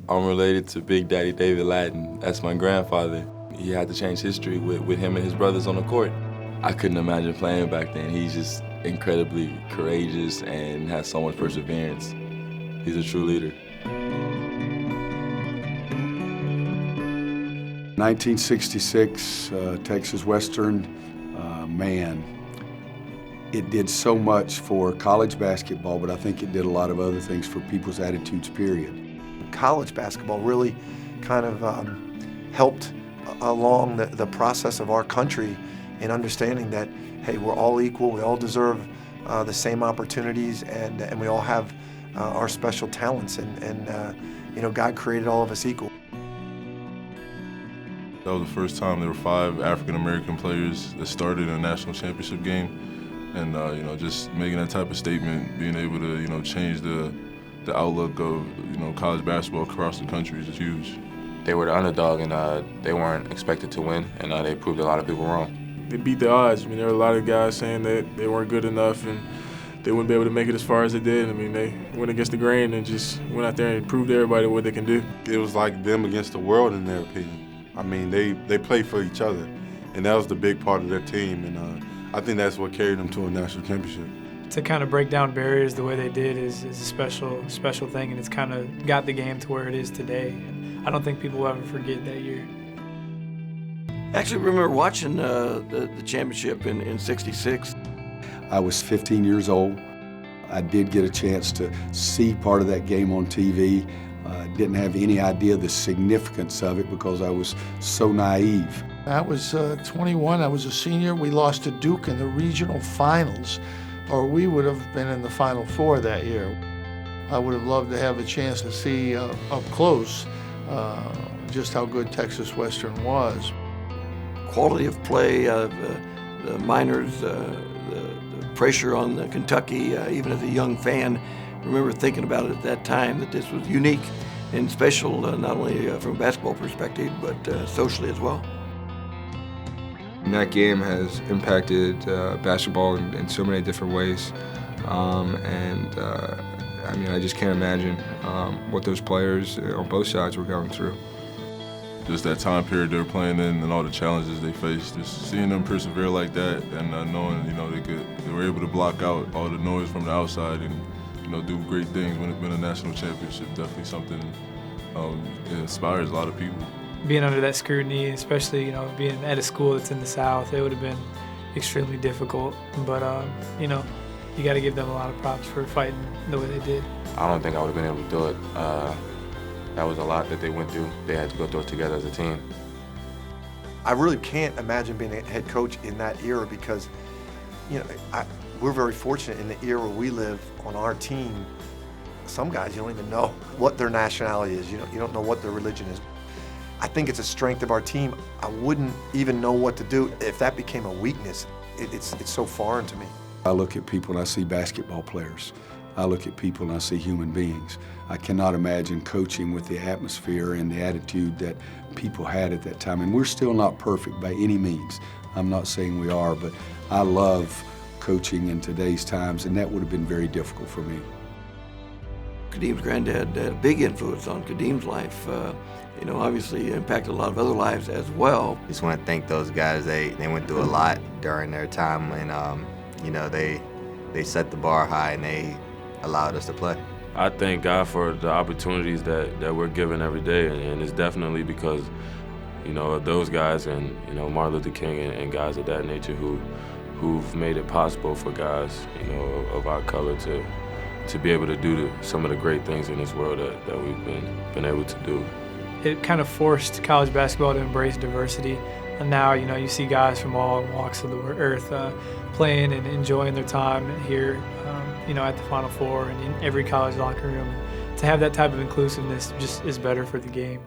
I'm related to Big Daddy David Ladden. That's my grandfather. He had to change history with him and his brothers on the court. I couldn't imagine playing back then. He's just incredibly courageous and has so much perseverance. He's a true leader. 1966, Texas Western, man, it did so much for college basketball, but I think it did a lot of other things for people's attitudes, period. College basketball really kind of helped along the process of our country in understanding that, hey, we're all equal, we all deserve the same opportunities, and we all have our special talents, and you know, God created all of us equal. That was the first time there were 5 African-American players that started in a national championship game. And you know, just making that type of statement, being able to, you know, change the outlook of, you know, college basketball across the country is huge. They were the underdog, and they weren't expected to win, and they proved a lot of people wrong. They beat the odds. I mean, there were a lot of guys saying that they weren't good enough and they wouldn't be able to make it as far as they did. I mean, they went against the grain and just went out there and proved to everybody what they can do. It was like them against the world, in their opinion. I mean, they played for each other, and that was the big part of their team, and I think that's what carried them to a national championship. To kind of break down barriers the way they did is a special thing, and it's kind of got the game to where it is today. And I don't think people will ever forget that year. I actually remember watching the championship in '66. I was 15 years old. I did get a chance to see part of that game on TV. Didn't have any idea the significance of it because I was so naive. I was 21, I was a senior. We lost to Duke in the regional finals, or we would have been in the Final Four that year. I would have loved to have a chance to see up close just how good Texas Western was. Quality of play, the minors, the pressure on Kentucky, even as a young fan, I remember thinking about it at that time that this was unique and special, not only from a basketball perspective, but socially as well. And that game has impacted basketball in so many different ways. I mean, I just can't imagine what those players on both sides were going through. Just that time period they were playing in and all the challenges they faced, just seeing them persevere like that and knowing, you know, they were able to block out all the noise from the outside and, you know, do great things when it's been a national championship. Definitely something it inspires a lot of people. Being under that scrutiny, especially, you know, being at a school that's in the South, it would have been extremely difficult. But, you know, you got to give them a lot of props for fighting the way they did. I don't think I would have been able to do it. That was a lot that they went through. They had to go through it together as a team. I really can't imagine being a head coach in that era because, you know, we're very fortunate in the era we live on our team. Some guys, you don't even know what their nationality is. You don't know what their religion is. I think it's a strength of our team. I wouldn't even know what to do if that became a weakness. It's so foreign to me. I look at people and I see basketball players. I look at people and I see human beings. I cannot imagine coaching with the atmosphere and the attitude that people had at that time. And we're still not perfect by any means. I'm not saying we are, but I love coaching in today's times, and that would have been very difficult for me. Kadeem's granddad had a big influence on Kadeem's life. You know, obviously impacted a lot of other lives as well. Just want to thank those guys. They went through a lot during their time, and you know, they set the bar high and they allowed us to play. I thank God for the opportunities that we're given every day, and it's definitely because, you know, of those guys and, you know, Martin Luther King and guys of that nature who've made it possible for guys, you know, of our color to be able to do some of the great things in this world that we've been able to do. It kind of forced college basketball to embrace diversity, and now, you know, you see guys from all walks of the earth playing and enjoying their time here, you know, at the Final Four and in every college locker room. To have that type of inclusiveness just is better for the game.